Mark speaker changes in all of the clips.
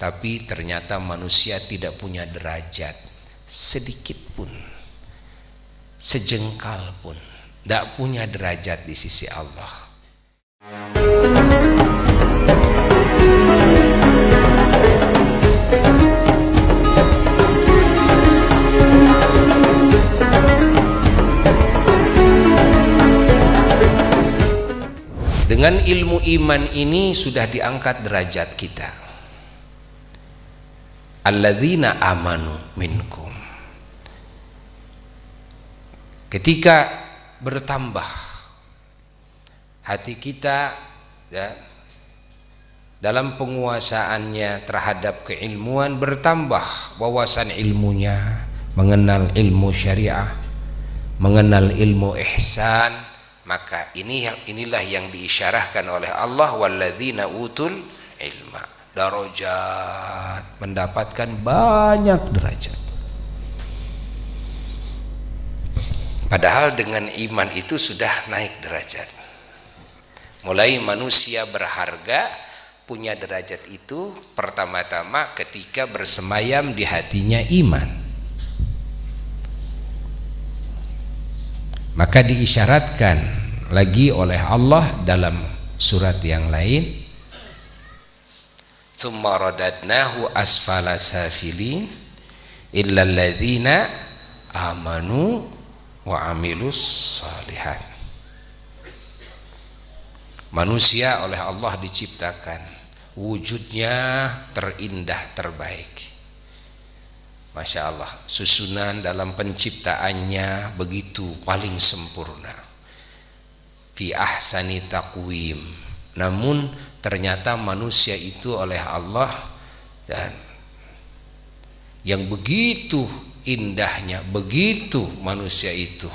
Speaker 1: Tapi ternyata manusia tidak punya derajat sedikit pun, sejengkal pun, tidak punya derajat di sisi Allah. Dengan ilmu iman ini sudah diangkat derajat kita. Alladzina amanu minkum. Ketika bertambah hati kita ya, dalam penguasaannya terhadap keilmuan, bertambah wawasan ilmunya, mengenal ilmu syariah, mengenal ilmu ihsan, maka inilah yang diisyarahkan oleh Allah, walladzina utul ilma, darajat, mendapatkan banyak derajat. Padahal dengan iman itu sudah naik derajat. Mulai manusia berharga punya derajat itu pertama-tama ketika bersemayam di hatinya iman. Maka diisyaratkan lagi oleh Allah dalam surat yang lain, tsumma radadnahu asfala safilin illal ladzina amanu wa amilus salihat. Manusia oleh Allah diciptakan wujudnya terindah, terbaik. Masya Allah, susunan dalam penciptaannya begitu paling sempurna, fi ahsani taqwim. Namun ternyata manusia itu oleh Allah dan yang begitu indahnya, begitu manusia itu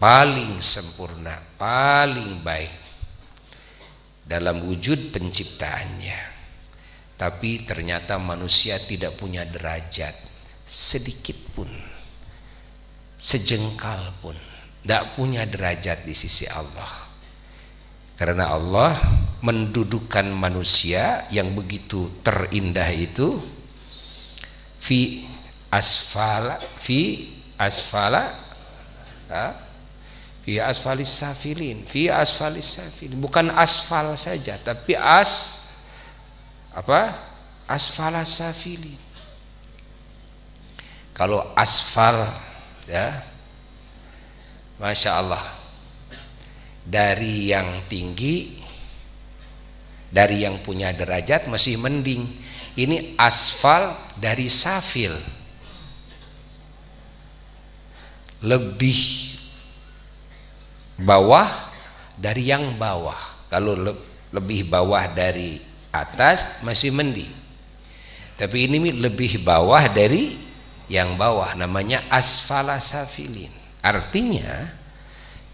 Speaker 1: paling sempurna, paling baik dalam wujud penciptaannya. Tapi ternyata manusia tidak punya derajat sedikit pun, sejengkal pun, tidak punya derajat di sisi Allah. Karena Allah mendudukkan manusia yang begitu terindah itu fi asfalis safilin, bukan asfal saja, tapi asfalas safilin. Kalau asfal ya, Masya Allah, dari yang tinggi, dari yang punya derajat masih mending. Ini asfal dari safil, lebih bawah dari yang bawah. Kalau lebih bawah dari atas masih mending, tapi ini lebih bawah dari yang bawah, namanya asfala safilin. Artinya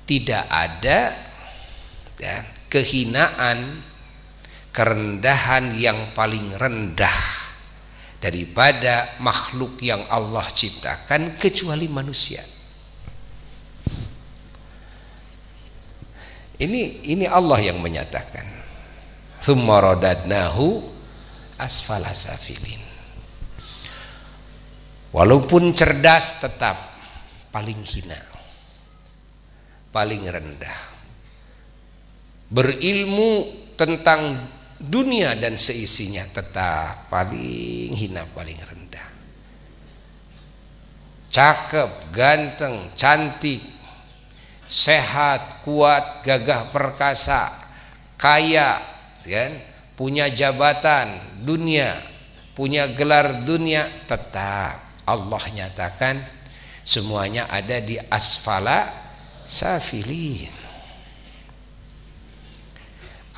Speaker 1: tidak ada ya, kehinaan, kerendahan yang paling rendah daripada makhluk yang Allah ciptakan kecuali manusia. Ini Allah yang menyatakan, tsumma radadnahu asfala safilin. Walaupun cerdas tetap paling hina, paling rendah. Berilmu tentang dunia dan seisinya tetap paling hina, paling rendah. Cakep, ganteng, cantik, sehat, kuat, gagah perkasa, kaya, kan? Punya jabatan dunia, punya gelar dunia, tetap Allah nyatakan semuanya ada di asfala safilin.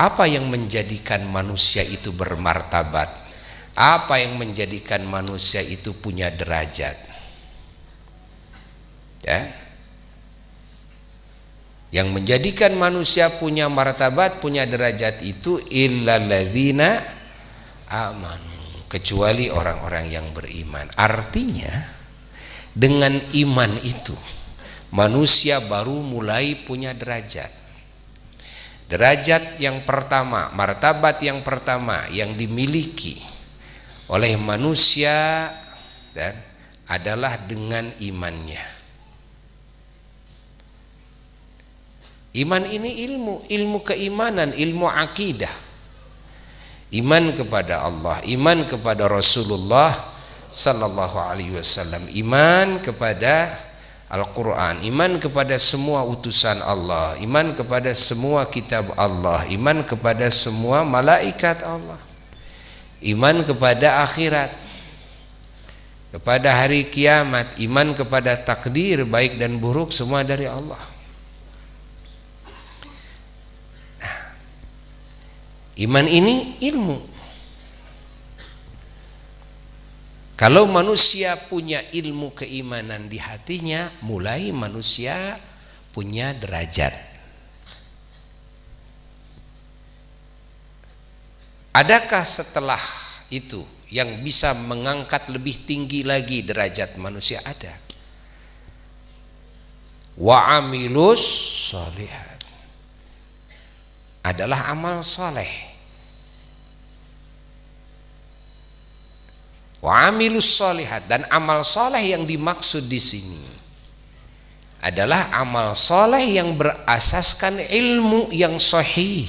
Speaker 1: Apa yang menjadikan manusia itu bermartabat? Apa yang menjadikan manusia itu punya derajat? Ya. Yang menjadikan manusia punya martabat, punya derajat itu illal ladzina amanu, kecuali orang-orang yang beriman. Artinya dengan iman itu manusia baru mulai punya derajat. Derajat yang pertama, martabat yang pertama yang dimiliki oleh manusia dan adalah dengan imannya. Iman ini ilmu keimanan, ilmu akidah. Iman kepada Allah, iman kepada Rasulullah sallallahu alaihi wasallam, iman kepada Al-Quran, iman kepada semua utusan Allah, iman kepada semua kitab Allah, iman kepada semua malaikat Allah, iman kepada akhirat, kepada hari kiamat, iman kepada takdir baik dan buruk semua dari Allah. Nah, iman ini ilmu. Kalau manusia punya ilmu keimanan di hatinya, mulai manusia punya derajat. Adakah setelah itu yang bisa mengangkat lebih tinggi lagi derajat manusia? Ada. Wa amilus sholihat adalah amal soleh. Wa amilus sholihat, dan amal soleh yang dimaksud di sini adalah amal soleh yang berasaskan ilmu yang sahih,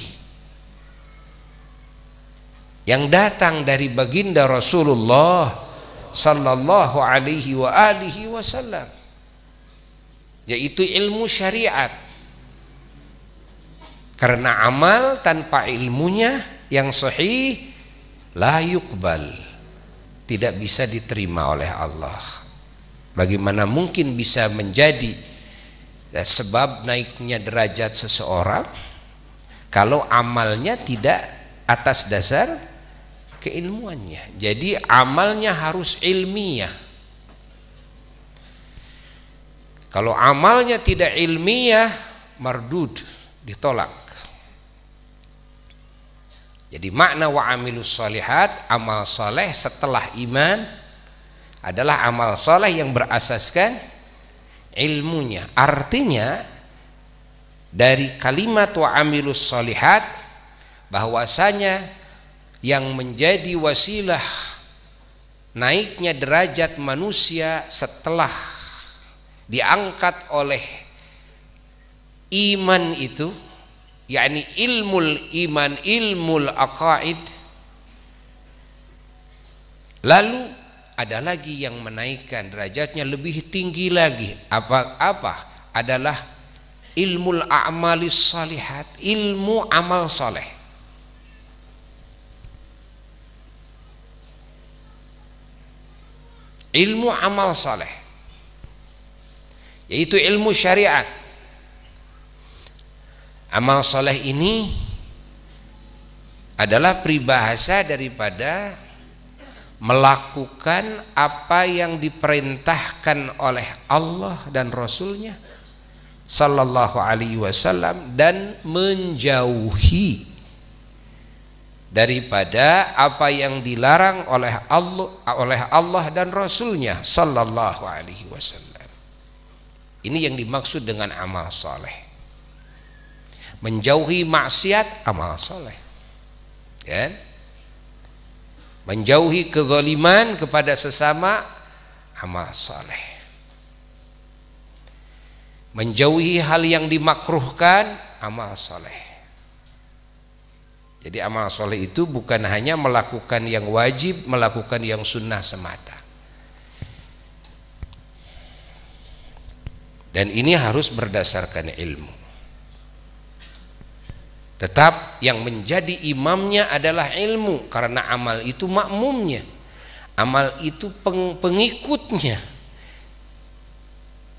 Speaker 1: yang datang dari baginda Rasulullah sallallahu alaihi wa alihi wasallam, yaitu ilmu syariat. Karena amal tanpa ilmunya yang sahih la yuqbal, tidak bisa diterima oleh Allah. Bagaimana mungkin bisa menjadi sebab naiknya derajat seseorang kalau amalnya tidak atas dasar keilmuannya? Jadi amalnya harus ilmiah. Kalau amalnya tidak ilmiah, mardud, ditolak. Jadi makna wa amilus sholihat, amal soleh setelah iman adalah amal soleh yang berasaskan ilmunya. Artinya dari kalimat wa amilus sholihat, bahwasanya yang menjadi wasilah naiknya derajat manusia setelah diangkat oleh iman itu, yakni ilmul iman, ilmul aqaid. Lalu ada lagi yang menaikkan derajatnya lebih tinggi lagi. Apa adalah ilmul a'malis salihat, ilmu amal soleh. Ilmu amal soleh, yaitu ilmu syariat. Amal soleh ini adalah peribahasa daripada melakukan apa yang diperintahkan oleh Allah dan Rasulnya sallallahu alaihi wasallam, dan menjauhi daripada apa yang dilarang oleh Allah dan Rasulnya sallallahu alaihi wasallam. Ini yang dimaksud dengan amal soleh. Menjauhi maksiat, amal soleh, kan? Menjauhi kezaliman kepada sesama, amal soleh. Menjauhi hal yang dimakruhkan, amal soleh. Jadi amal soleh itu bukan hanya melakukan yang wajib, melakukan yang sunnah semata. Dan ini harus berdasarkan ilmu. Tetap yang menjadi imamnya adalah ilmu, karena amal itu makmumnya, amal itu pengikutnya.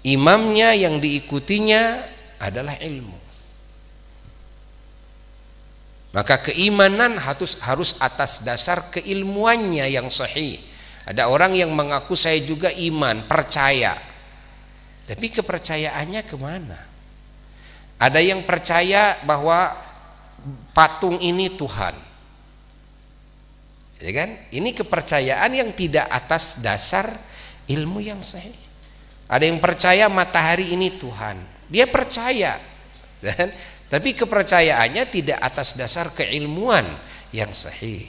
Speaker 1: Imamnya yang diikutinya adalah ilmu. Maka keimanan harus atas dasar keilmuannya yang sahih. Ada orang yang mengaku saya juga iman, percaya, tapi kepercayaannya kemana? Ada yang percaya bahwa patung ini Tuhan, ya kan? Ini kepercayaan yang tidak atas dasar ilmu yang sahih. Ada yang percaya matahari ini Tuhan, dia percaya, kan? Tapi kepercayaannya tidak atas dasar keilmuan yang sahih.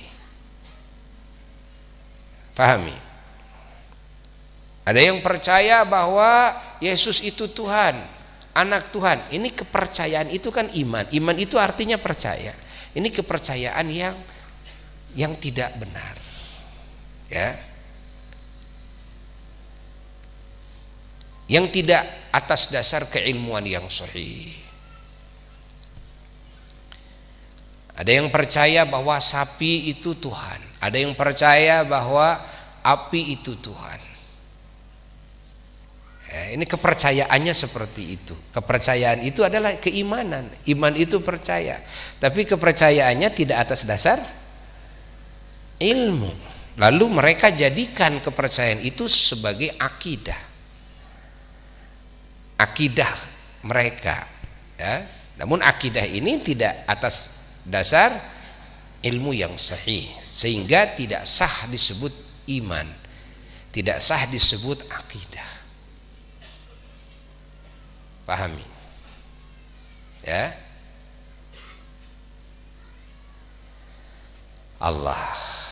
Speaker 1: Pahami? Ada yang percaya bahwa Yesus itu Tuhan, anak Tuhan. Ini kepercayaan itu kan iman. Iman itu artinya percaya. Ini kepercayaan yang tidak benar. Ya. Yang tidak atas dasar keilmuan yang sahih. Ada yang percaya bahwa sapi itu Tuhan. Ada yang percaya bahwa api itu Tuhan. Ini kepercayaannya seperti itu. Kepercayaan itu adalah keimanan. Iman itu percaya. Tapi kepercayaannya tidak atas dasar ilmu. Lalu mereka jadikan kepercayaan itu sebagai akidah. Akidah mereka. Ya. Namun akidah ini tidak atas dasar ilmu yang sahih. Sehingga tidak sah disebut iman. Tidak sah disebut akidah. Pahami? Ya. Allah